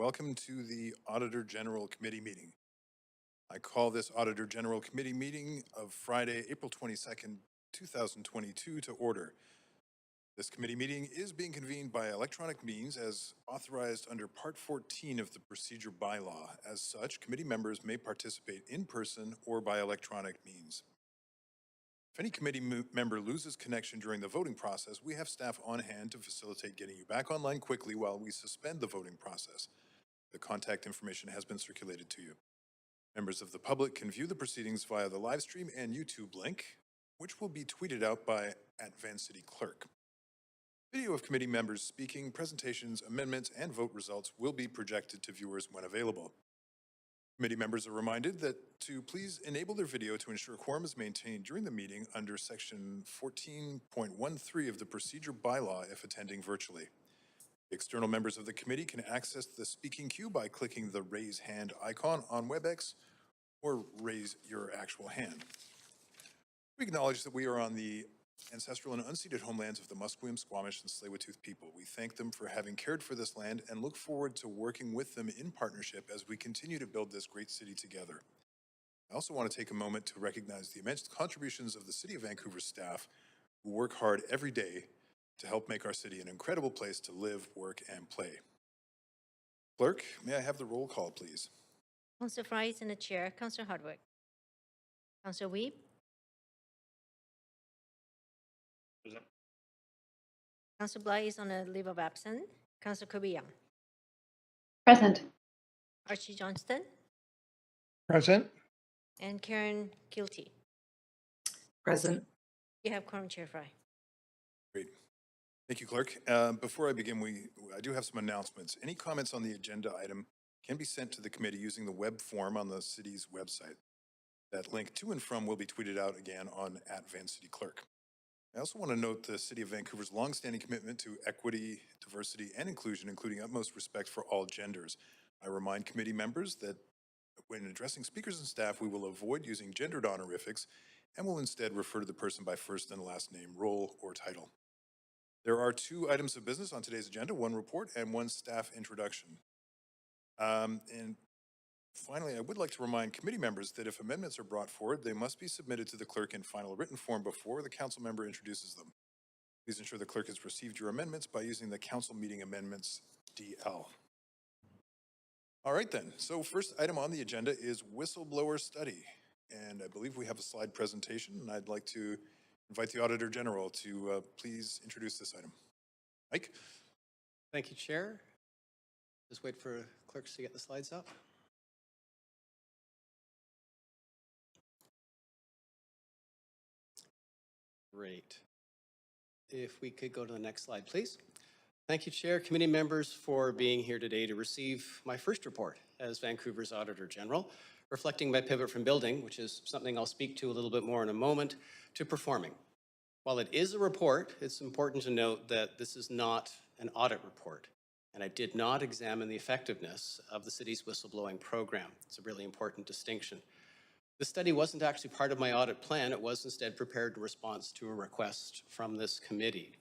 welcome to the Auditor General Committee meeting. I call this Auditor General Committee meeting of Friday, April 22nd, 2022 to order. This committee meeting is being convened by electronic means as authorized under Part 14 of the Procedure Bylaw. As such, committee members may participate in person or by electronic means. If any committee member loses connection during the voting process, we have staff on hand to facilitate getting you back online quickly while we suspend the voting process. The contact information has been circulated to you. Members of the public can view the proceedings via the live stream and YouTube link, which will be tweeted out by @City Clerk. Video of committee members speaking, presentations, amendments, and vote results will be projected to viewers when available. Committee members are reminded that to please enable their video to ensure quorum is maintained during the meeting under Section 14.13 of the Procedure Bylaw if attending virtually. External members of the committee can access the speaking queue by clicking the raise hand icon on WebEx or raise your actual hand. We acknowledge that we are on the ancestral and unceded homelands of the Musqueam, Squamish, and Tsleil-Waututh people. We thank them for having cared for this land and look forward to working with them in partnership as we continue to build this great city together. I also want to take a moment to recognize the immense contributions of the City of Vancouver staff who work hard every day to help make our city an incredible place to live, work, and play. Clerk, may I have the roll call, please? Councillor Fry is in the chair. Councillor Hardwick. Councillor Weeb. Present. Councillor Bly is on a leave of absence. Councillor Kirby Young. Present. Archie Johnston Present. and Karen Kilty. Present. You have quorum, Chair Fry. Great. Thank you, Clerk. Before I begin, I do have some announcements. Any comments on the agenda item can be sent to the committee using the web form on the city's website. That link to and from will be tweeted out again on @VanCityClerk. I also want to note the City of Vancouver's longstanding commitment to equity, diversity, and inclusion, including utmost respect for all genders. I remind committee members that when addressing speakers and staff, we will avoid using gendered honorifics and will instead refer to the person by first and last name, role, or title. There are 2 items of business on today's agenda, 1 report and 1 staff introduction. And finally, I would like to remind committee members that if amendments are brought forward, they must be submitted to the clerk in final written form before the council member introduces them. Please ensure the clerk has received your amendments by using the council meeting amendments DL. All right then, so first item on the agenda is whistleblower study. And I believe we have a slide presentation, and I'd like to invite the Auditor General to please introduce this item. Mike? Thank you, Chair. Just wait for clerks to get the slides up. Great. If we could go to the next slide, please. Thank you, Chair, committee members, for being here today to receive my first report as Vancouver's Auditor General, reflecting my pivot from building, which is something I'll speak to a little bit more in a moment, to performing. While it is a report, it's important to note that this is not an audit report, and I did not examine the effectiveness of the city's whistleblowing program. It's a really important distinction. The study wasn't actually part of my audit plan. It was instead prepared in response to a request from this committee.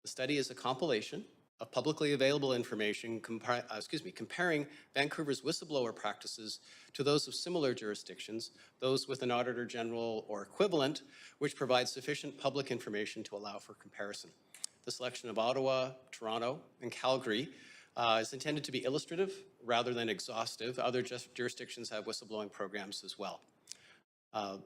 The study is a compilation of publicly available information comparing Vancouver's whistleblower practices to those of similar jurisdictions, those with an Auditor General or equivalent, which provides sufficient public information to allow for comparison. The selection of Ottawa, Toronto, and Calgary is intended to be illustrative rather than exhaustive. Other jurisdictions have whistleblowing programs as well.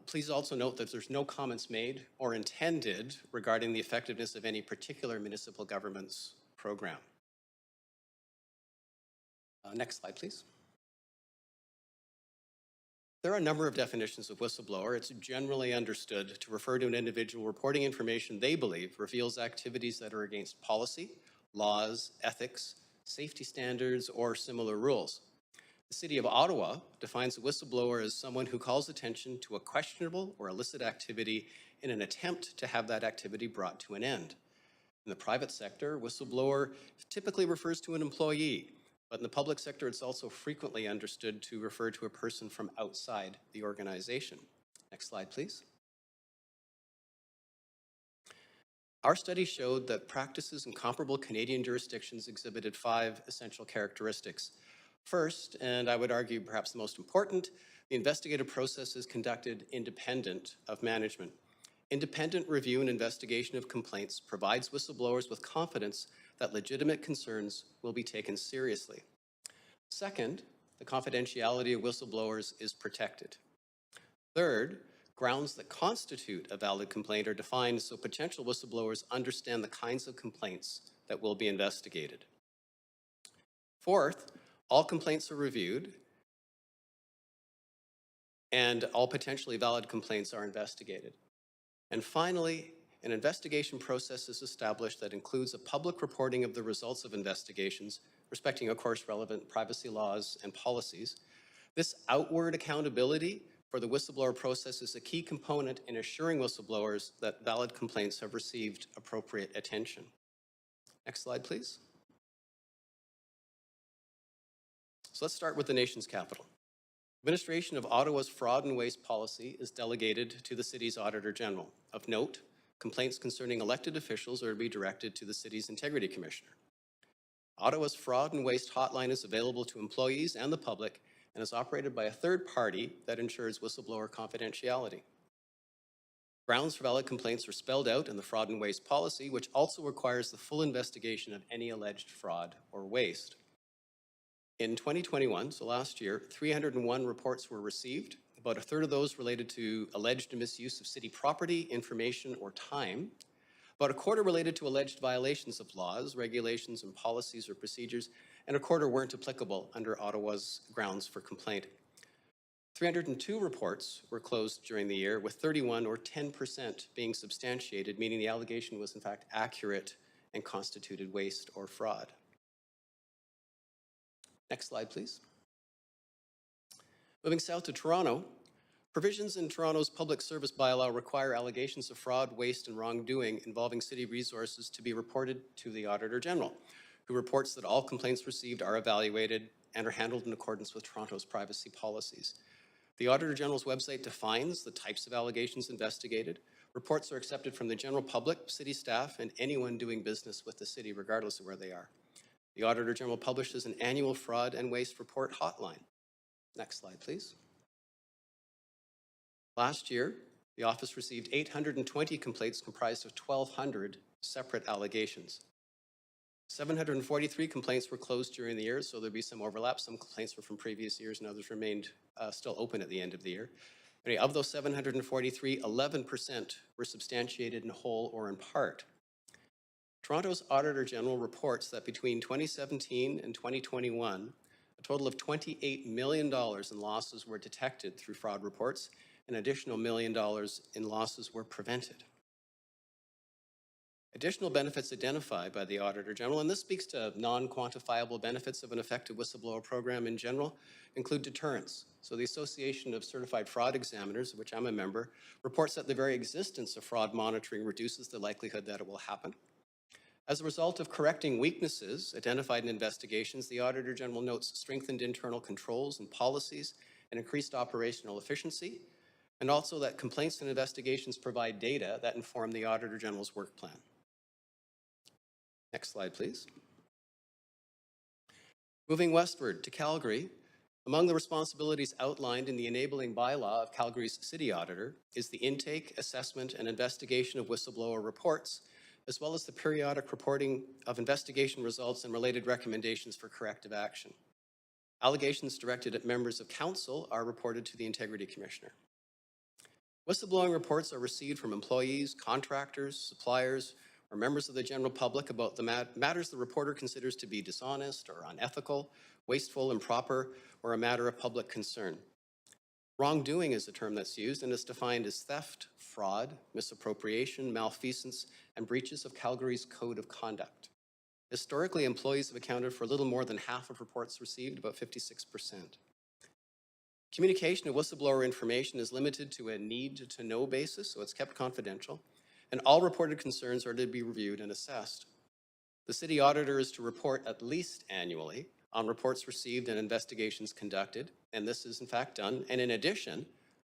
Please also note that there's no comments made or intended regarding the effectiveness of any particular municipal government's program. Next slide, please. There are a number of definitions of whistleblower. It's generally understood to refer to an individual reporting information they believe reveals activities that are against policy, laws, ethics, safety standards, or similar rules. The City of Ottawa defines a whistleblower as someone who calls attention to a questionable or illicit activity in an attempt to have that activity brought to an end. In the private sector, whistleblower typically refers to an employee, but in the public sector, it's also frequently understood to refer to a person from outside the organization. Next slide, please. Our study showed that practices in comparable Canadian jurisdictions exhibited 5 essential characteristics. First, and I would argue perhaps the most important, the investigative process is conducted independent of management. Independent review and investigation of complaints provides whistleblowers with confidence that legitimate concerns will be taken seriously. Second, the confidentiality of whistleblowers is protected. Third, grounds that constitute a valid complaint are defined so potential whistleblowers understand the kinds of complaints that will be investigated. Fourth, all complaints are reviewed and all potentially valid complaints are investigated. And finally, an investigation process is established that includes a public reporting of the results of investigations, respecting, of course, relevant privacy laws and policies. This outward accountability for the whistleblower process is a key component in assuring whistleblowers that valid complaints have received appropriate attention. Next slide, please. So let's start with the nation's capital. Administration of Ottawa's fraud and waste policy is delegated to the city's Auditor General. Of note, complaints concerning elected officials are to be directed to the city's Integrity Commissioner. Ottawa's fraud and waste hotline is available to employees and the public and is operated by a third party that ensures whistleblower confidentiality. Grounds for valid complaints are spelled out in the fraud and waste policy, which also requires the full investigation of any alleged fraud or waste. In 2021, so last year, 301 reports were received. About a third of those related to alleged misuse of city property, information, or time. About a quarter related to alleged violations of laws, regulations, and policies or procedures, and a quarter weren't applicable under Ottawa's grounds for complaint. 302 reports were closed during the year, with 31 or 10% being substantiated, meaning the allegation was in fact accurate and constituted waste or fraud. Next slide, please. Moving south to Toronto, provisions in Toronto's public service bylaw require allegations of fraud, waste, and wrongdoing involving city resources to be reported to the Auditor General, who reports that all complaints received are evaluated and are handled in accordance with Toronto's privacy policies. The Auditor General's website defines the types of allegations investigated. Reports are accepted from the general public, city staff, and anyone doing business with the city, regardless of where they are. The Auditor General publishes an annual fraud and waste report hotline. Next slide, please. Last year, the office received 820 complaints comprised of 1,200 separate allegations. 743 complaints were closed during the year, so there'd be some overlap. Some complaints were from previous years and others remained still open at the end of the year. Anyway, of those 743, 11% were substantiated in whole or in part. Toronto's Auditor General reports that between 2017 and 2021, a total of $28 million in losses were detected through fraud reports. An additional $1 million in losses were prevented. Additional benefits identified by the Auditor General, and this speaks to non-quantifiable benefits of an effective whistleblower program in general, include deterrence. So the Association of Certified Fraud Examiners, of which I'm a member, reports that the very existence of fraud monitoring reduces the likelihood that it will happen. As a result of correcting weaknesses identified in investigations, the Auditor General notes strengthened internal controls and policies and increased operational efficiency, and also that complaints and investigations provide data that inform the Auditor General's work plan. Next slide, please. Moving westward to Calgary, among the responsibilities outlined in the enabling bylaw of Calgary's city auditor is the intake, assessment, and investigation of whistleblower reports, as well as the periodic reporting of investigation results and related recommendations for corrective action. Allegations directed at members of council are reported to the Integrity Commissioner. Whistleblowing reports are received from employees, contractors, suppliers, or members of the general public about the matters the reporter considers to be dishonest or unethical, wasteful, improper, or a matter of public concern. Wrongdoing is a term that's used and is defined as theft, fraud, misappropriation, malfeasance, and breaches of Calgary's Code of Conduct. Historically, employees have accounted for a little more than half of reports received, about 56%. Communication of whistleblower information is limited to a need-to-know basis, so it's kept confidential, and all reported concerns are to be reviewed and assessed. The city auditor is to report at least annually on reports received and investigations conducted, and this is in fact done. And in addition,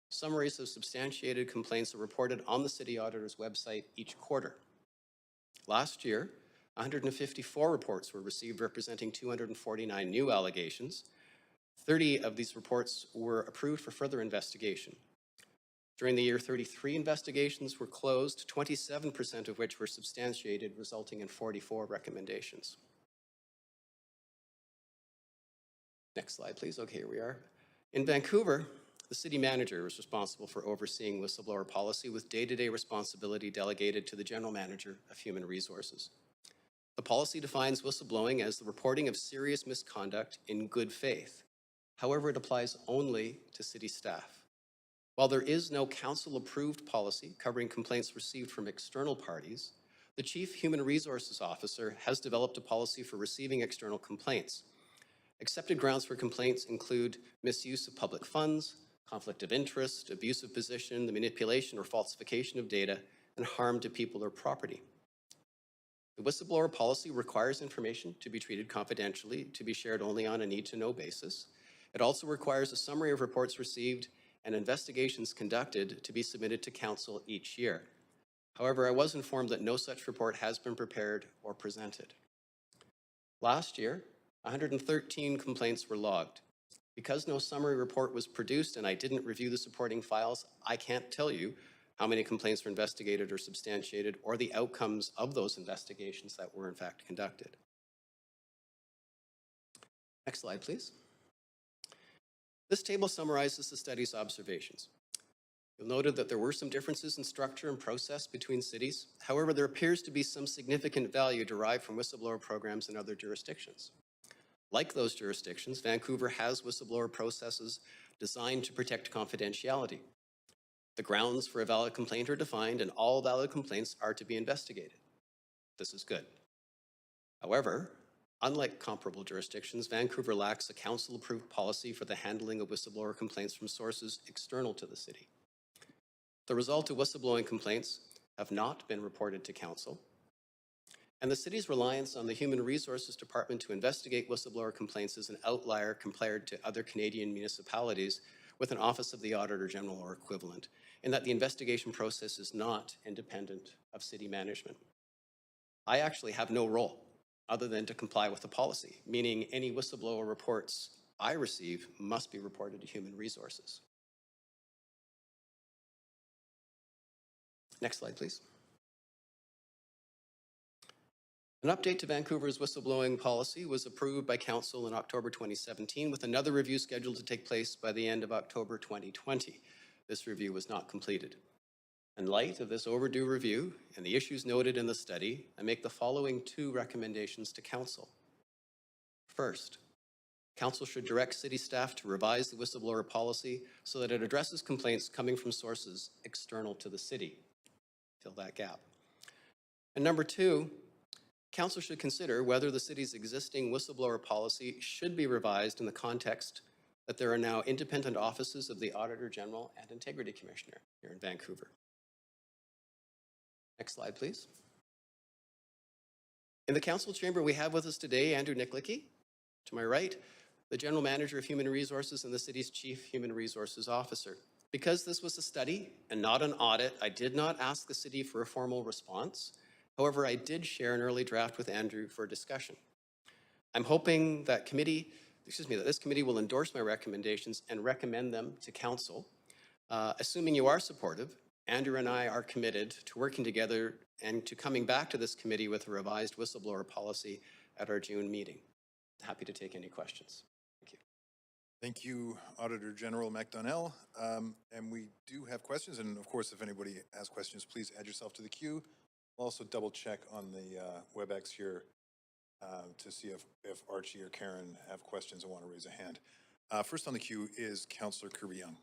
summaries of substantiated complaints are reported on the city auditor's website each quarter. Last year, 154 reports were received representing 249 new allegations. 30 of these reports were approved for further investigation. During the year, 33 investigations were closed, 27% of which were substantiated, resulting in 44 recommendations. Next slide, please. Okay, here we are. In Vancouver, the city manager is responsible for overseeing whistleblower policy with day-to-day responsibility delegated to the general manager of human resources. The policy defines whistleblowing as the reporting of serious misconduct in good faith. However, it applies only to city staff. While there is no council-approved policy covering complaints received from external parties, the Chief Human Resources Officer has developed a policy for receiving external complaints. Accepted grounds for complaints include misuse of public funds, conflict of interest, abuse of position, the manipulation or falsification of data, and harm to people or property. The whistleblower policy requires information to be treated confidentially, to be shared only on a need-to-know basis. It also requires a summary of reports received and investigations conducted to be submitted to council each year. However, I was informed that no such report has been prepared or presented. Last year, 113 complaints were logged. Because no summary report was produced and I didn't review the supporting files, I can't tell you how many complaints were investigated or substantiated or the outcomes of those investigations that were in fact conducted. Next slide, please. This table summarizes the study's observations. You'll note that there were some differences in structure and process between cities. However, there appears to be some significant value derived from whistleblower programs in other jurisdictions. Like those jurisdictions, Vancouver has whistleblower processes designed to protect confidentiality. The grounds for a valid complaint are defined and all valid complaints are to be investigated. This is good. However, unlike comparable jurisdictions, Vancouver lacks a council-approved policy for the handling of whistleblower complaints from sources external to the city. The result of whistleblowing complaints have not been reported to council, and the city's reliance on the Human Resources Department to investigate whistleblower complaints is an outlier compared to other Canadian municipalities with an Office of the Auditor General or equivalent, in that the investigation process is not independent of city management. I actually have no role other than to comply with the policy, meaning any whistleblower reports I receive must be reported to Human Resources. Next slide, please. An update to Vancouver's whistleblowing policy was approved by Council in October 2017, with another review scheduled to take place by the end of October 2020. This review was not completed. In light of this overdue review and the issues noted in the study, I make the following two recommendations to Council. First, Council should direct city staff to revise the whistleblower policy so that it addresses complaints coming from sources external to the city. Fill that gap. And number two, Council should consider whether the city's existing whistleblower policy should be revised in the context that there are now independent offices of the Auditor General and Integrity Commissioner here in Vancouver. Next slide, please. In the Council chamber, we have with us today Andrew Nicklicky, to my right, the General Manager of Human Resources and the city's Chief Human Resources Officer. Because this was a study and not an audit, I did not ask the city for a formal response. However, I did share an early draft with Andrew for discussion. I'm hoping that this committee will endorse my recommendations and recommend them to Council. Assuming you are supportive, Andrew and I are committed to working together and to coming back to this committee with a revised whistleblower policy at our June meeting. Happy to take any questions. Thank you. Thank you, Auditor General McDonnell. And we do have questions, and of course, if anybody has questions, please add yourself to the queue. I'll also double check on the WebEx here to see if Archie or Karen have questions and want to raise a hand. First on the queue is Councillor Kirby-Young.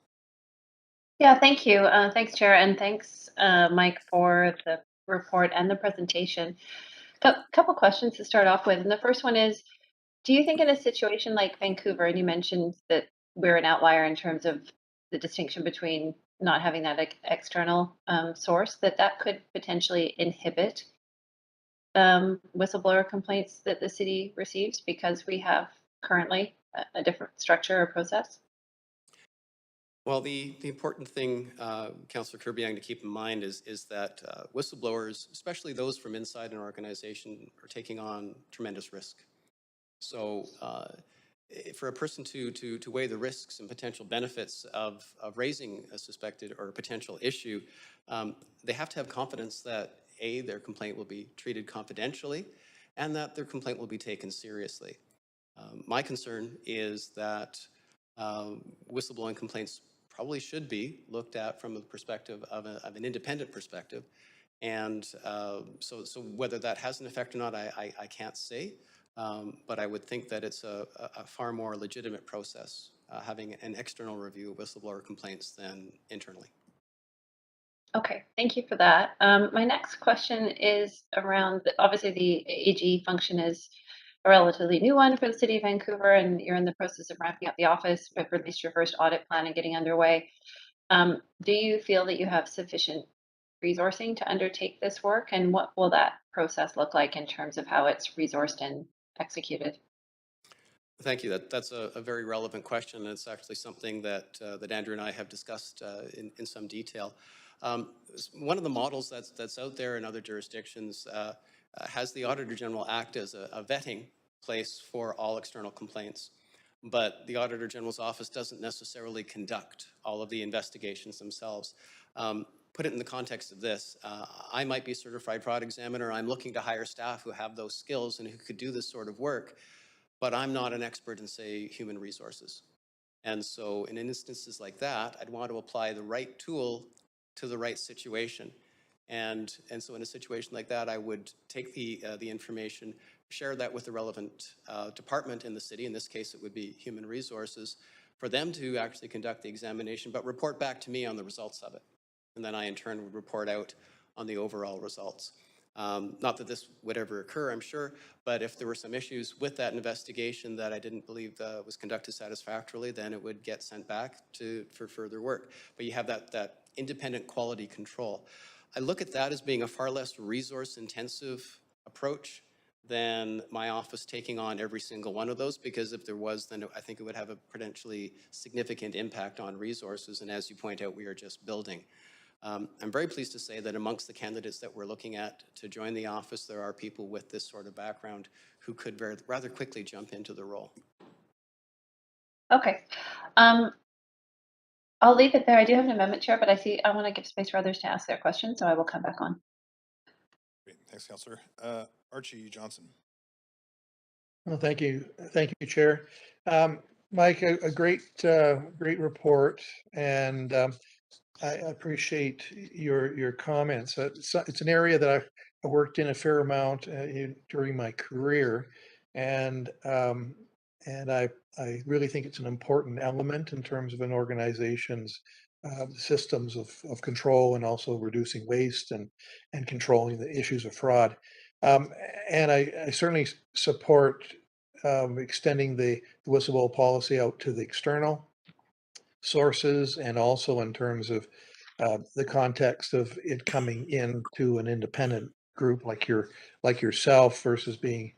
Yeah, thank you. Thanks, Chair, and thanks, Mike, for the report and the presentation. Couple questions to start off with. And the first one is, do you think in a situation like Vancouver, and you mentioned that we're an outlier in terms of the distinction between not having that external source, that could potentially inhibit whistleblower complaints that the city receives because we have currently a different structure or process? Well, the important thing, Councillor Kirbyang, to keep in mind is that whistleblowers, especially those from inside an organization, are taking on tremendous risk. So for a person to weigh the risks and potential benefits of raising a suspected or a potential issue, they have to have confidence that A, their complaint will be treated confidentially and that their complaint will be taken seriously. My concern is that whistleblowing complaints probably should be looked at from the perspective of an independent perspective. And so whether that has an effect or not, I can't say. But I would think that it's a far more legitimate process, having an external review of whistleblower complaints than internally. Okay, thank you for that. My next question is around, obviously the AG function is a relatively new one for the City of Vancouver, and you're in the process of ramping up the office, but released your first audit plan and getting underway. Do you feel that you have sufficient resourcing to undertake this work, and what will that process look like in terms of how it's resourced and executed? Thank you. That's a very relevant question, and it's actually something that that Andrew and I have discussed in some detail. One of the models that's out there in other jurisdictions has the Auditor General act as a vetting place for all external complaints, but the Auditor General's office doesn't necessarily conduct all of the investigations themselves. Put it in the context of this, I might be a certified fraud examiner. I'm looking to hire staff who have those skills and who could do this sort of work, but I'm not an expert in, say, human resources. And so in instances like that, I'd want to apply the right tool to the right situation. And so in a situation like that, I would take the information, share that with the relevant department in the city. In this case, it would be human resources, for them to actually conduct the examination, but report back to me on the results of it. And then I, in turn, would report out on the overall results. Not that this would ever occur, I'm sure, but if there were some issues with that investigation that I didn't believe was conducted satisfactorily, then it would get sent back for further work. But you have that independent quality control. I look at that as being a far less resource-intensive approach than my office taking on every single one of those, because if there was, then I think it would have a potentially significant impact on resources. And as you point out, we are just building. I'm very pleased to say that amongst the candidates that we're looking at to join the office, there are people with this sort of background who could rather quickly jump into the role. Okay. I'll leave it there. I do have an amendment, Chair, but I want to give space for others to ask their questions, so I will come back on. Great. Thanks, Councillor. Archie Johnson. Well, thank you, Chair. Mike, a great report, and I appreciate your comments. It's an area that I worked in a fair amount during my career, and I really think it's an important element in terms of an organization's systems of control, and also reducing waste and controlling the issues of fraud. Um, and I certainly support extending the whistleblower policy out to the external sources, and also in terms of the context of it coming into an independent group like yourself versus being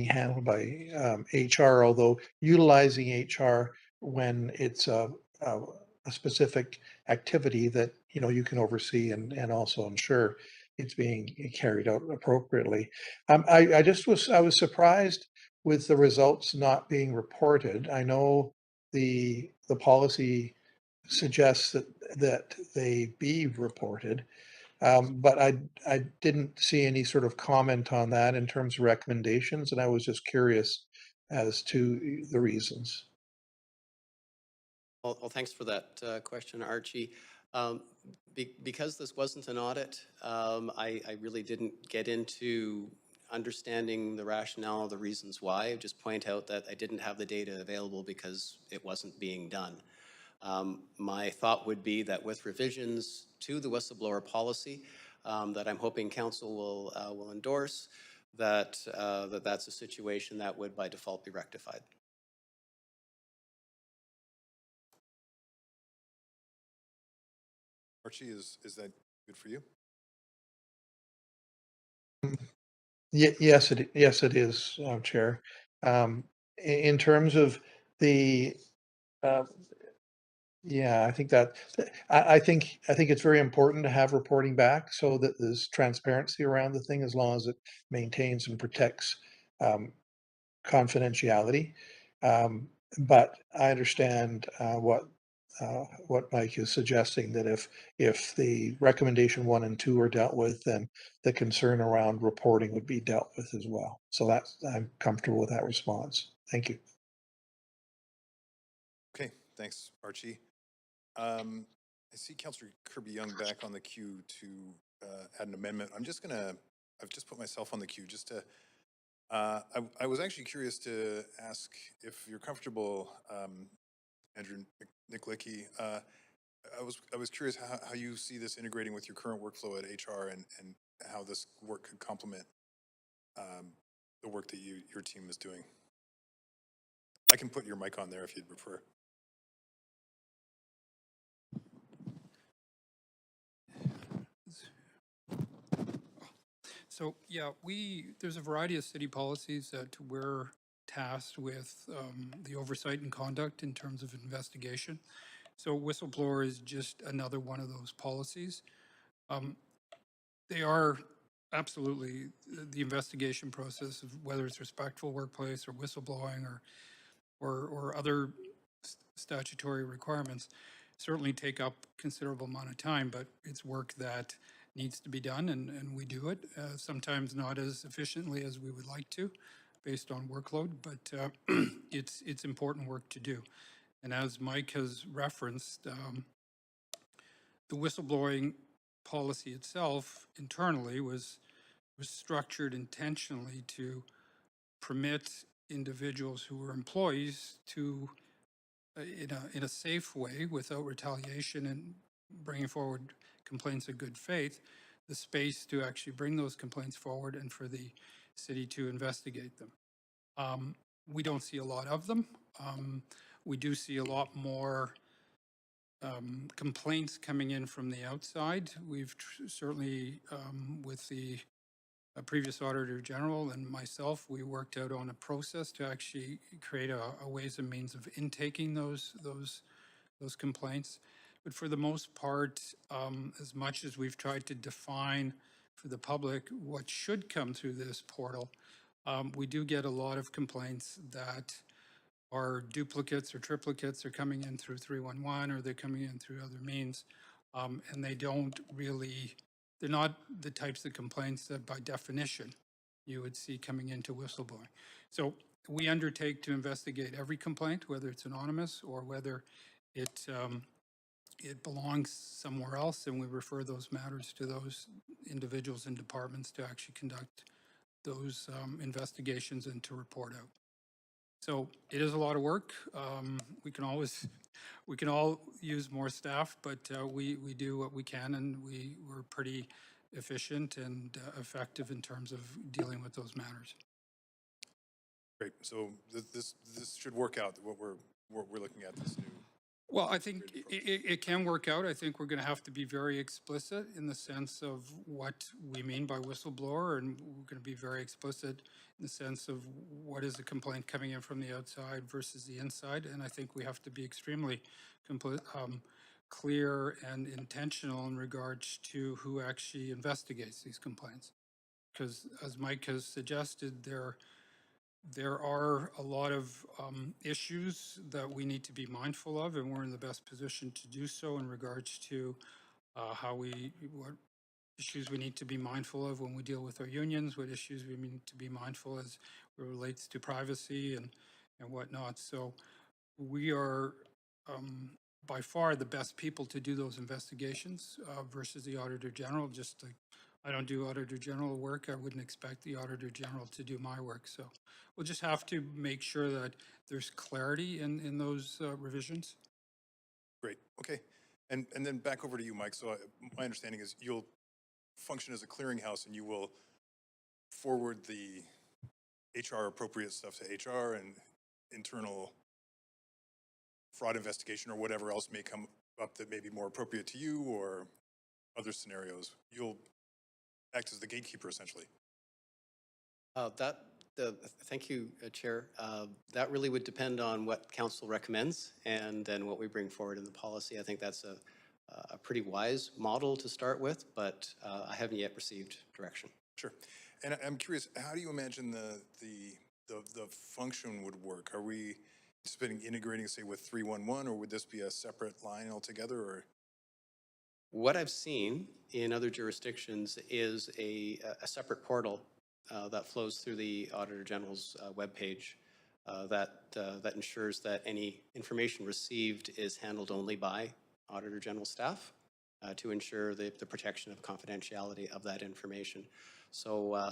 handled by HR. Although utilizing HR when it's a specific activity that you can oversee and also ensure it's being carried out appropriately. I was surprised with the results not being reported. I know the policy suggests that they be reported, but I didn't see any sort of comment on that in terms of recommendations, and I was just curious as to the reasons. Well, thanks for that question, Archie. Because this wasn't an audit, I really didn't get into understanding the rationale, the reasons why. I just point out that I didn't have the data available because it wasn't being done. My thought would be that with revisions to the whistleblower policy that I'm hoping Council will endorse, that's a situation that would by default be rectified. Archie, is that good for you? Yes, it is, Chair. In terms of the uh, Yeah, I think that, I think it's very important to have reporting back so that there's transparency around the thing as long as it maintains and protects um, confidentiality. Um, But I understand what Mike is suggesting, that if the recommendation 1 and 2 are dealt with, then the concern around reporting would be dealt with as well. So that's, I'm comfortable with that response. Thank you. Okay, thanks, Archie. I see Councillor Kirby Young back on the queue to add an amendment. I've just put myself on the queue just to, I was actually curious to ask if you're comfortable, Andrew Nicklicky, I was curious how you see this integrating with your current workflow at HR and how this work could complement the work that your team is doing. I can put your mic on there if you'd prefer. So, yeah, there's a variety of city policies that we're tasked with the oversight and conduct in terms of investigation. So whistleblower is just another one of those policies. They are absolutely the investigation process of whether it's respectful workplace or whistleblowing or other statutory requirements certainly take up considerable amount of time, but it's work that needs to be done, and we do it. Sometimes not as efficiently as we would like to, based on workload, but it's important work to do. And as Mike has referenced, the whistleblowing policy itself internally was structured intentionally to permit individuals who were employees to in a safe way, without retaliation and bringing forward complaints of good faith, the space to actually bring those complaints forward and for the city to investigate them. We don't see a lot of them. We do see a lot more complaints coming in from the outside. We've certainly, with the previous Auditor General and myself, we worked out on a process to actually create a ways and means of intaking those complaints. But for the most part, as much as we've tried to define for the public what should come through this portal, we do get a lot of complaints that are duplicates or triplicates are coming in through 311 or they're coming in through other means. And they don't really, they're not the types of complaints that by definition you would see coming into whistleblowing. So we undertake to investigate every complaint, whether it's anonymous or whether it belongs somewhere else, and we refer those matters to those individuals and departments to actually conduct those investigations and to report out. So it is a lot of work. We can all use more staff, but we do what we can, and we're pretty efficient and effective in terms of dealing with those matters. Great. So this should work out. What we're looking at this new. Well, I think it can work out. I think we're going to have to be very explicit in the sense of what we mean by whistleblower, and we're going to be very explicit in the sense of what is a complaint coming in from the outside versus the inside. And I think we have to be extremely clear and intentional in regards to who actually investigates these complaints. Because as Mike has suggested, there are a lot of issues that we need to be mindful of, and we're in the best position to do so in regards to what issues we need to be mindful of when we deal with our unions, what issues we need to be mindful as it relates to privacy and whatnot. So we are by far the best people to do those investigations versus the Auditor General. Just like I don't do Auditor General work, I wouldn't expect the Auditor General to do my work. So we'll just have to make sure that there's clarity in those revisions. Great. Okay. And then back over to you, Mike. So my understanding is you'll function as a clearinghouse and you will forward the HR appropriate stuff to HR and internal fraud investigation or whatever else may come up that may be more appropriate to you or other scenarios. You'll act as the gatekeeper essentially. Thank you, Chair. That really would depend on what council recommends and then what we bring forward in the policy. I think that's a pretty wise model to start with, but I haven't yet received direction. Sure. And I'm curious, how do you imagine the function would work? Are we anticipating integrating, say, with 311, or would this be a separate line altogether, or? What I've seen in other jurisdictions is a separate portal that flows through the Auditor General's webpage that ensures that any information received is handled only by Auditor General staff to ensure the protection of confidentiality of that information. So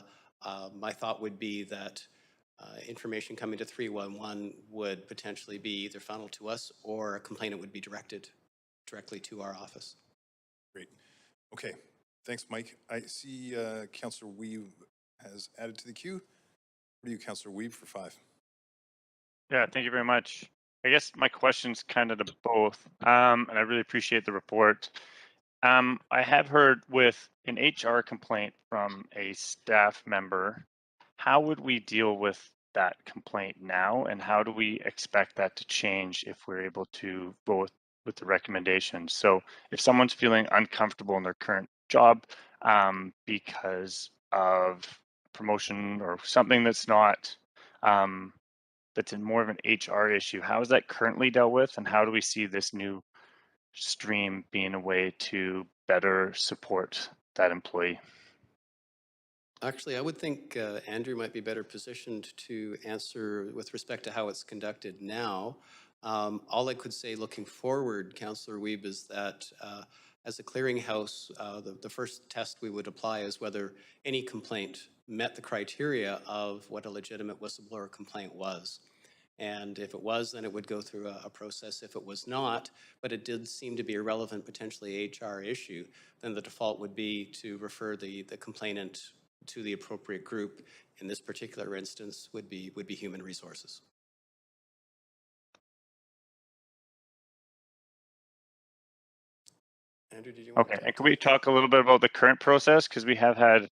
my thought would be that information coming to 311 would potentially be either funneled to us or a complainant would be directed directly to our office. Great. Okay. Thanks, Mike. I see Councillor Weeb has added to the queue. What do you, Councillor Weeb, for 5? Yeah, thank you very much. I guess my question's kind of to both, and I really appreciate the report. I have heard with an HR complaint from a staff member, how would we deal with that complaint now, and how do we expect that to change if we're able to go with the recommendations? So if someone's feeling uncomfortable in their current job because of promotion or something that's not that's in more of an HR issue, how is that currently dealt with, and how do we see this new stream being a way to better support that employee? Actually, I would think Andrew might be better positioned to answer with respect to how it's conducted now. All I could say looking forward, Councillor Weeb, is that as a clearinghouse, the first test we would apply is whether any complaint met the criteria of what a legitimate whistleblower complaint was. And if it was, then it would go through a process. If it was not, but it did seem to be a relevant, potentially HR issue, then the default would be to refer the complainant to the appropriate group. In this particular instance, would be human resources. Andrew, did you want Okay, to? and can we talk a little bit about the current process? Because we have had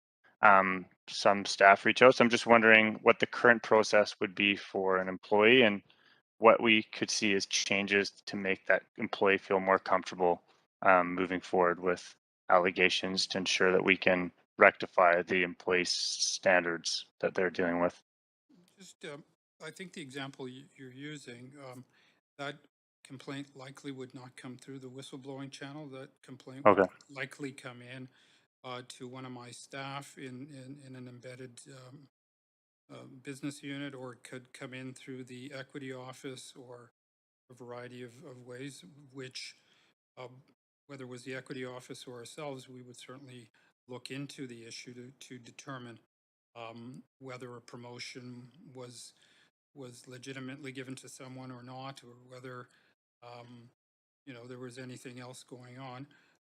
some staff reach out. So I'm just wondering what the current process would be for an employee and what we could see as changes to make that employee feel more comfortable moving forward with allegations to ensure that we can rectify the employee standards that they're dealing with. Just, I think the example you're using, that complaint likely would not come through the whistleblowing channel. That complaint would Okay. likely come in to one of my staff in an embedded business unit, or it could come in through the equity office or a variety of ways, which whether it was the equity office or ourselves, we would certainly look into the issue to determine whether a promotion was legitimately given to someone or not, or whether there was anything else going on.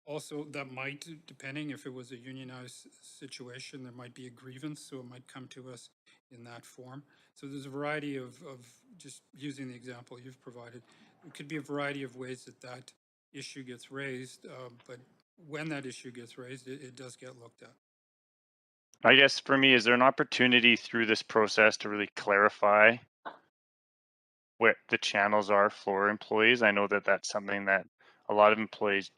Also, that might, depending if it was a unionized situation, there might be a grievance, so it might come to us in that form. So there's a variety of just using the example you've provided, it could be a variety of ways that issue gets raised, but when that issue gets raised, it does get looked at. I guess for me, is there an opportunity through this process to really clarify what the channels are for employees? I know that that's something that a lot of employees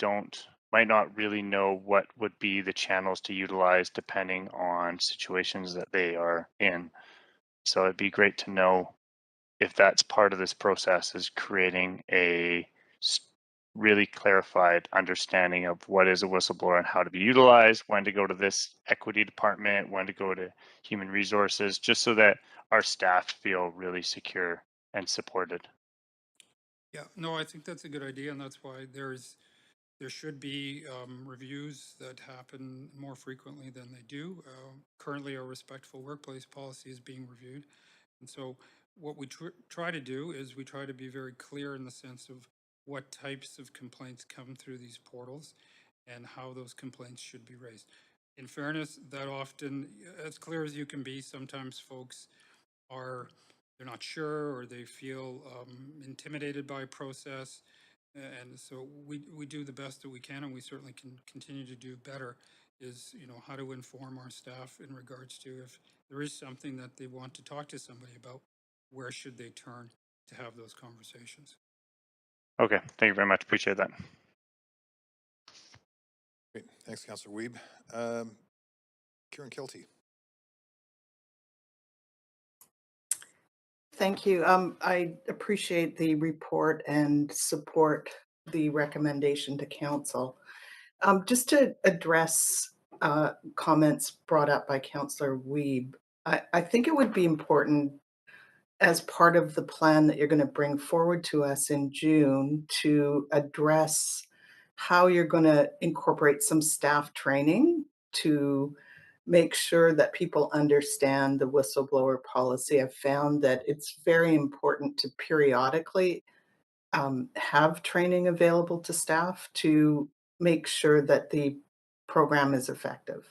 might not really know what would be the channels to utilize depending on situations that they are in. So it'd be great to know if that's part of this process, is creating a really clarified understanding of what is a whistleblower and how to be utilized, when to go to this equity department, when to go to human resources, just so that our staff feel really secure and supported. Yeah, no, I think that's a good idea, and that's why there should be reviews that happen more frequently than they do. Currently, our respectful workplace policy is being reviewed, and so what we try to do is we try to be very clear in the sense of what types of complaints come through these portals and how those complaints should be raised. In fairness, that often, as clear as you can be, sometimes folks they're not sure, or they feel intimidated by a process. And so we do the best that we can, and we certainly can continue to do better is, how to inform our staff in regards to if there is something that they want to talk to somebody about, where should they turn to have those conversations? Okay, thank you very much. Appreciate that. Great. Thanks, Councillor Wiebe. Kieran Kelty. Thank you. I appreciate the report and support the recommendation to council. Just to address comments brought up by Councillor Wiebe, I think it would be important as part of the plan that you're going to bring forward to us in June to address how you're going to incorporate some staff training to make sure that people understand the whistleblower policy. I've found that it's very important to periodically have training available to staff to make sure that the program is effective.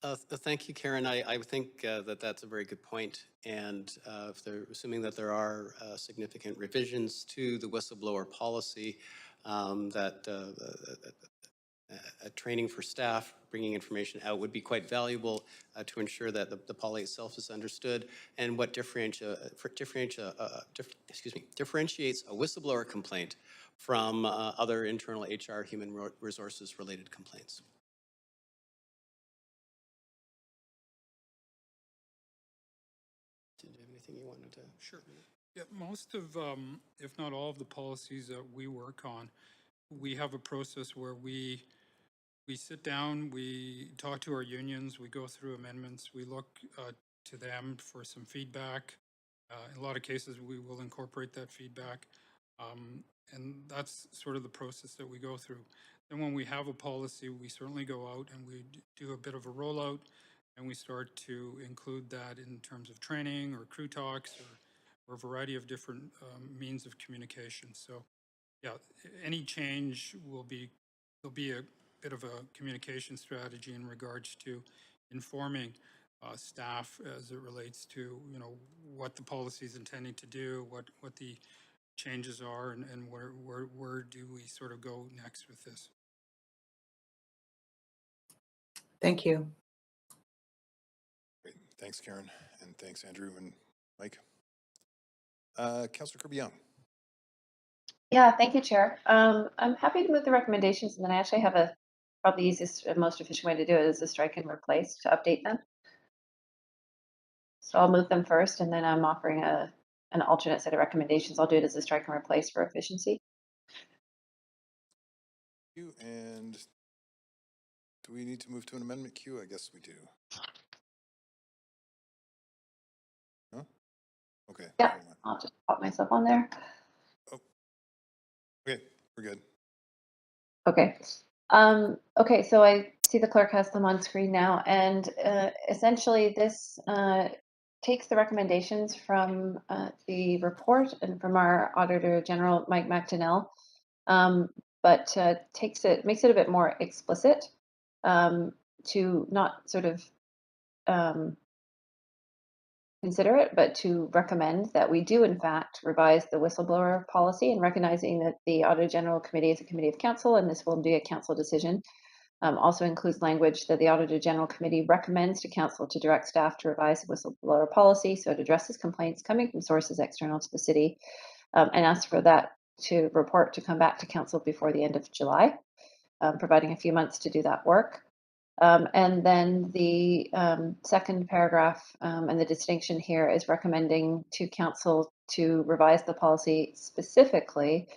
Thank you, Karen. I think that that's a very good point. And if they're assuming that there are significant revisions to the whistleblower policy, that a training for staff bringing information out would be quite valuable to ensure that the policy itself is understood and what differentiates a whistleblower complaint from other internal HR human resources related complaints. Did you have anything you wanted to? Sure. Yeah, most of, if not all of the policies that we work on, we have a process where we sit down, we talk to our unions, we go through amendments, we look to them for some feedback. In a lot of cases, we will incorporate that feedback. And that's sort of the process that we go through. Then when we have a policy, we certainly go out and we do a bit of a rollout, and we start to include that in terms of training or crew talks or a variety of different means of communication. So yeah, any change there'll be a bit of a communication strategy in regards to informing staff as it relates to, what the policy is intending to do, what the changes are, and where do we sort of go next with this. Thank you. Great. Thanks, Karen. And thanks, Andrew and Mike. Councillor Kirby-Young. Yeah, thank you, Chair. I'm happy to move the recommendations, and then I actually have probably easiest and most efficient way to do it is a strike and replace to update them. So I'll move them first, and then I'm offering an alternate set of recommendations. I'll do it as a strike and replace for efficiency. You and do we need to move to an amendment queue? I guess we do. No? Okay. Yeah, I'll just pop myself on there. Oh. Okay, we're good. Okay. Okay, so I see the clerk has them on screen now, and essentially this takes the recommendations from the report and from our Auditor General, Mike McDonnell, but makes it a bit more explicit to not sort of consider it, but to recommend that we do in fact revise the whistleblower policy, and recognizing that the Auditor General Committee is a committee of council and this will be a council decision. Also includes language that the Auditor General Committee recommends to council to direct staff to revise the whistleblower policy so it addresses complaints coming from sources external to the city, and asks for that report to come back to council before the end of July, providing a few months to do that work. And then the second paragraph and the distinction here is recommending to council to revise the policy specifically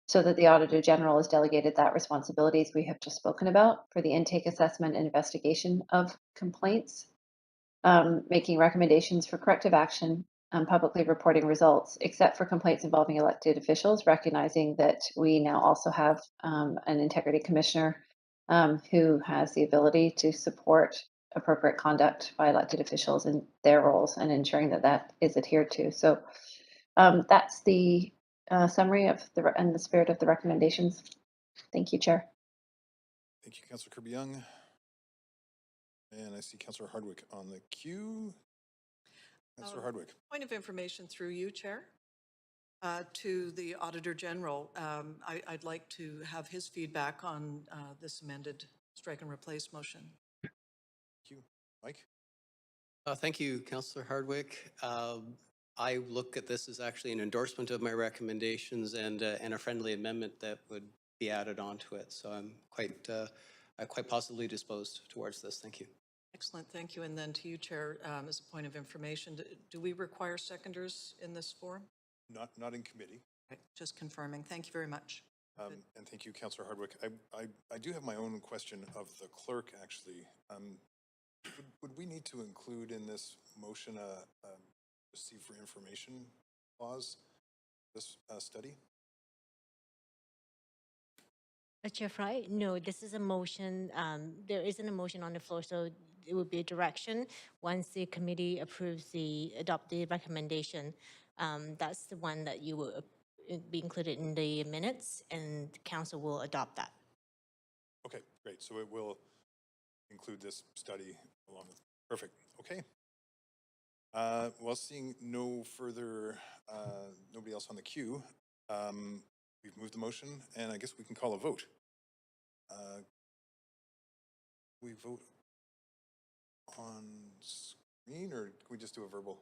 so that the Auditor General is delegated that responsibilities we have just spoken about for the intake, assessment, and investigation of complaints, making recommendations for corrective action, publicly reporting results, except for complaints involving elected officials, recognizing that we now also have an integrity commissioner who has the ability to support appropriate conduct by elected officials in their roles and ensuring that that is adhered to. So that's the summary of and the spirit of the recommendations. Thank you, Chair. Thank you, Councillor Kirby-Young. And I see Councillor Hardwick on the queue. Councillor Um, Hardwick. Point of information through you, Chair, to the Auditor General. I'd like to have his feedback on this amended strike and replace motion. Thank you. Mike? Thank you, Councillor Hardwick. I look at this as actually an endorsement of my recommendations and a friendly amendment that would be added onto it. So I'm quite positively disposed towards this. Thank you. Excellent, thank you. And then to you, Chair, as a point of information, do we require seconders in this forum? Not in committee. Okay, just confirming. Thank you very much. And thank you, Councillor Hardwick. I do have my own question of the clerk, actually. Would we need to include in this motion a receive for information clause, this study? Chair Fry, no, this is a motion. There isn't a motion on the floor, so it would be a direction. Once the committee approves adopt the recommendation, that's the one that you will be included in the minutes, and council will adopt that. Okay, great. So it will include this study along with, perfect. Okay. Well, seeing no further, nobody else on the queue, we've moved the motion, and I guess we can call a vote. We vote on screen, or can we just do a verbal?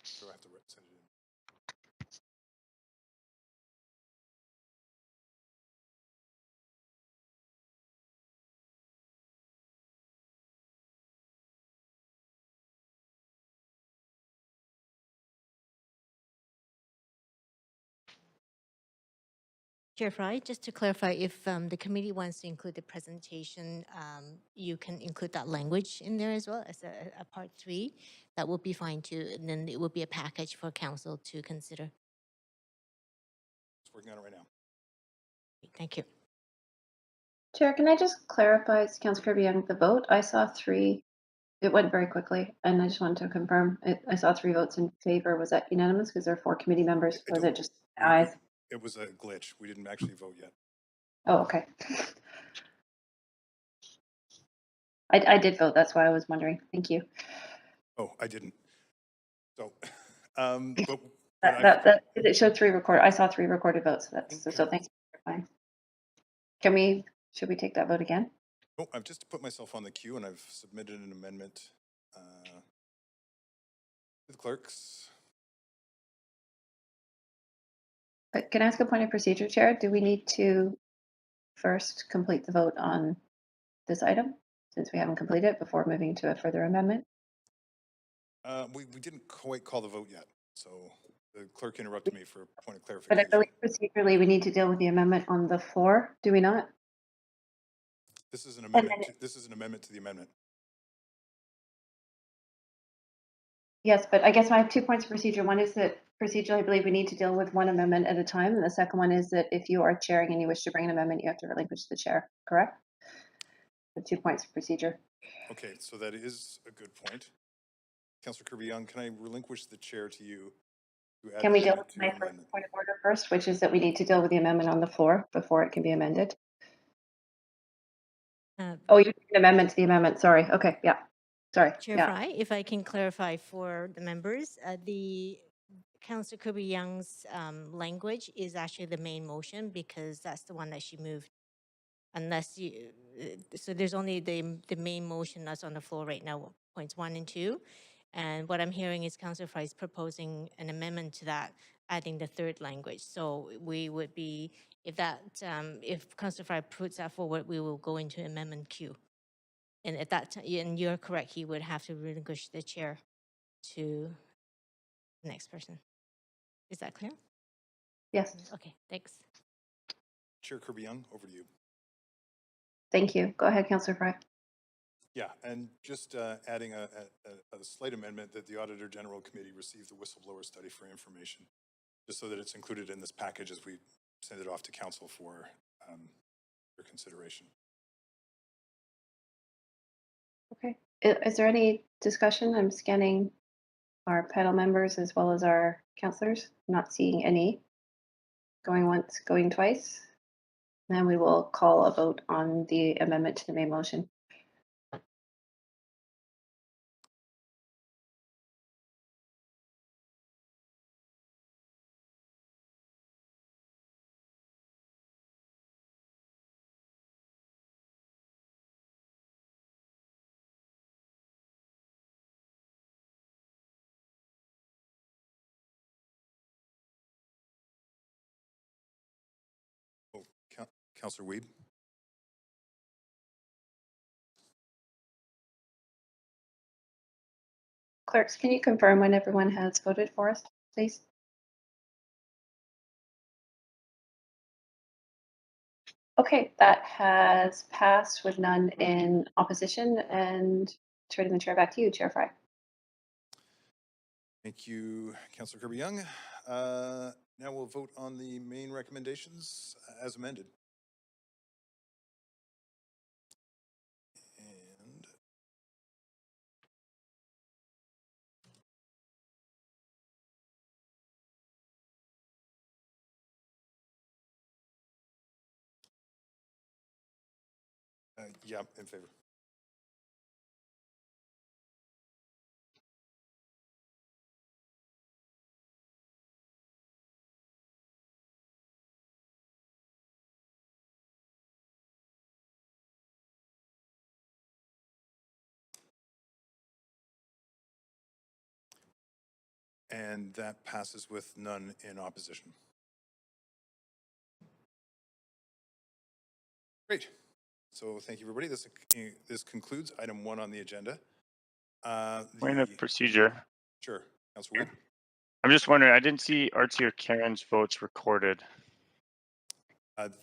So I have to send it in. Chair Fry, just to clarify, if the committee wants to include the presentation, you can include that language in there as well as a part 3. That will be fine too, and then it will be a package for council to consider. Just working on it right now. Thank you. Chair, can I just clarify, Councillor Kirby-Young, the vote? I saw 3. It went very quickly, and I just wanted to confirm. I saw 3 votes in favor. Was that unanimous? Because there are 4 committee members. Was it just ayes? It was a glitch. We didn't actually vote yet. Oh, okay. I did vote. That's why I was wondering. Thank you. Oh, I didn't. So, but It showed 3 recorded. I saw 3 recorded votes. So thanks for clarifying. Should we take that vote again? oh, I've just put myself on the queue and I've submitted an amendment to the clerks. Can I ask a point of procedure, Chair? Do we need to first complete the vote on this item, since we haven't completed it, before moving to a further amendment? We didn't quite call the vote yet, so the clerk interrupted me for a point of But I clarification. believe procedurally we need to deal with the amendment on the floor, do we not? This is an amendment. This is an amendment to the amendment. Yes, but I guess I have 2 points of procedure. One is that procedurally, I believe we need to deal with one amendment at a time. And the second one is that if you are chairing and you wish to bring an amendment, you have to relinquish the chair, correct? The 2 points of procedure. Okay, so that is a good point. Councillor Kirby-Young, can I relinquish the chair to you? To add Can the we deal amendment with to my your first amendment? point of order first, which is that we need to deal with the amendment on the floor before it can be amended? Oh, you need an amendment to the amendment. Sorry. Okay. Yeah. Sorry. Chair Yeah. Fry, if I can clarify for the members, the Councillor Kirby-Young's language is actually the main motion because that's the one that she moved. Unless you, so there's only the main motion that's on the floor right now, points 1 and 2. And what I'm hearing is Councillor Fry is proposing an amendment to that, adding the 3rd language. So we would be, if Councillor Fry puts that forward, we will go into amendment Q. And at that time, and you're correct, he would have to relinquish the chair to the next person. Is that clear? Yes. Okay, thanks. Chair Kirby-Young, over to you. Thank you. Go ahead, Councillor Fry. Yeah, and just adding a slight amendment that the Auditor General Committee receive the whistleblower study for information, just so that it's included in this package as we send it off to council for your consideration. Okay. Is there any discussion? I'm scanning our panel members as well as our counselors. Not seeing any. Going once, going twice. Then we will call a vote on the amendment to the main motion. Oh, Councillor Weed? Clerks, can you confirm when everyone has voted for us, please? Okay, that has passed with none in opposition, and turning the chair back to you, Chair Fry. Thank you, Councillor Kirby-Young. Now we'll vote on the main recommendations as amended. And yeah, in favor. And that passes with none in opposition. Great. So thank you, everybody. This concludes item 1 on the agenda. Point of procedure. Sure, Councillor Weed. I'm just wondering, I didn't see Archie or Karen's votes recorded.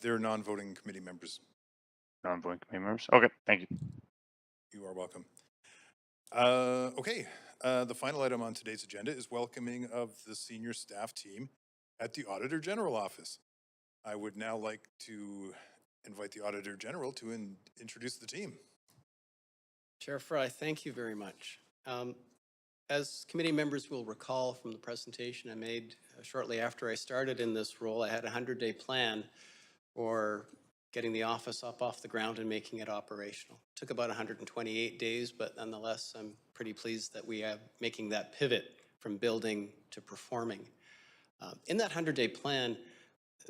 They're non-voting committee members. Non-voting committee members. Okay, thank you. You are welcome. Okay, the final item on today's agenda is welcoming of the senior staff team at the Auditor General office. I would now like to invite the Auditor General to introduce the team. Chair Fry, thank you very much. As committee members will recall from the presentation I made shortly after I started in this role, I had a 100-day plan for getting the office up off the ground and making it operational. It took about 128 days, but nonetheless, I'm pretty pleased that we are making that pivot from building to performing. In that 100-day plan,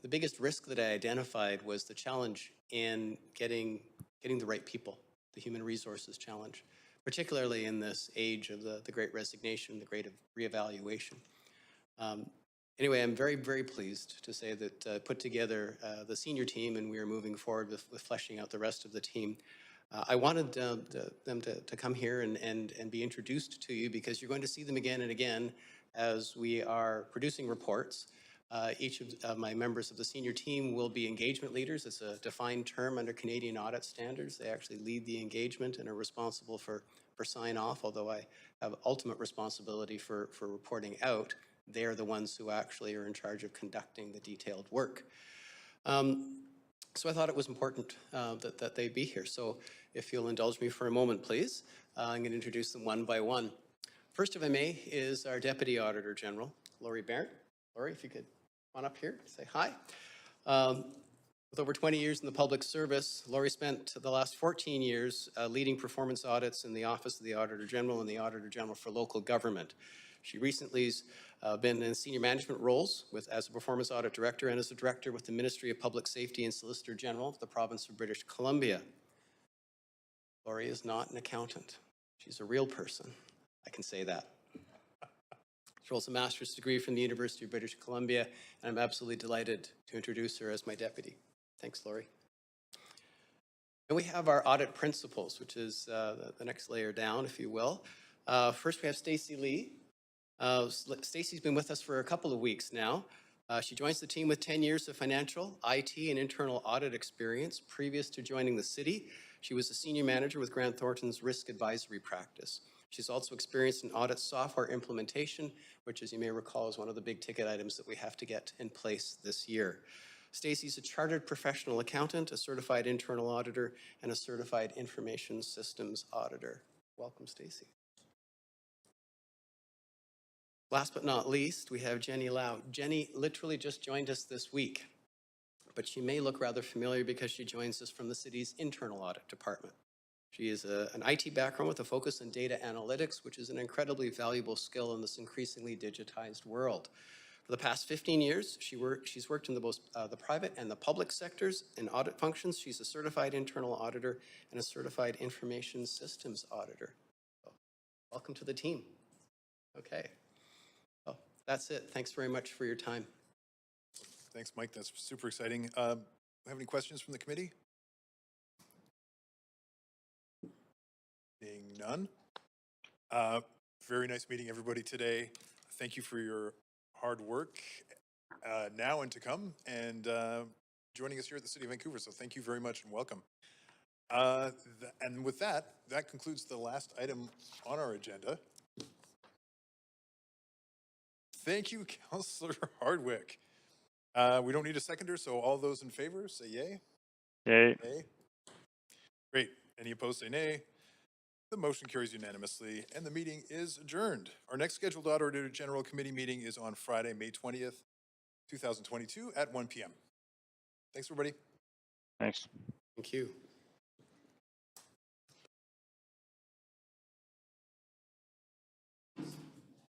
the biggest risk that I identified was the challenge in getting the right people, the human resources challenge, particularly in this age of the Great Resignation, the Great Reevaluation. Anyway, I'm very, very pleased to say that I put together the senior team, and we are moving forward with fleshing out the rest of the team. I wanted them to come here and be introduced to you, because you're going to see them again and again as we are producing reports. Each of my members of the senior team will be engagement leaders. It's a defined term under Canadian audit standards. They actually lead the engagement and are responsible for sign-off, although I have ultimate responsibility for reporting out. They are the ones who actually are in charge of conducting the detailed work. So I thought it was important that they be here. So if you'll indulge me for a moment, please, I'm going to introduce them one by one. First, if I may, is our Deputy Auditor General, Laurie Barrett. Laurie, if you could come on up here, say hi. With over 20 years in the public service, Laurie spent the last 14 years leading performance audits in the Office of the Auditor General and the Auditor General for Local Government. She recently has been in senior management roles as a performance audit director and as a director with the Ministry of Public Safety and Solicitor General of the province of British Columbia. Laurie is not an accountant. She's a real person. I can say that. She holds a master's degree from the University of British Columbia, and I'm absolutely delighted to introduce her as my deputy. Thanks, Laurie. And we have our audit principles, which is the next layer down, if you will. First, we have Stacey Lee. Stacey's been with us for a couple of weeks now. She joins the team with 10 years of financial, IT, and internal audit experience. Previous to joining the city, she was a senior manager with Grant Thornton's risk advisory practice. She's also experienced in audit software implementation, which, as you may recall, is one of the big ticket items that we have to get in place this year. Stacy's a chartered professional accountant, a certified internal auditor, and a certified information systems auditor. Welcome, Stacy. Last but not least, we have Jenny Lau. Jenny literally just joined us this week, but she may look rather familiar because she joins us from the city's internal audit department. She is an IT background with a focus on data analytics, which is an incredibly valuable skill in this increasingly digitized world. For the past 15 years, she's worked in both the private and the public sectors in audit functions. She's a certified internal auditor and a certified information systems auditor. So, welcome to the team. Okay. Oh, that's it. Thanks very much for your time. Thanks, Mike. That's super exciting. Do you have any questions from the committee? Seeing none. Very nice meeting everybody today. Thank you for your hard work now and to come, and joining us here at the City of Vancouver. So thank you very much and welcome. And with that, that concludes the last item on our agenda. Thank you, Councillor Hardwick. We don't need a seconder, so all those in favor, say yay. Yay. Nay. Great. Any opposed, say nay. The motion carries unanimously, and the meeting is adjourned. Our next scheduled Auditor General Committee meeting is on Friday, May 20th, 2022 at 1 p.m. Thanks, everybody. Thanks. Thank you.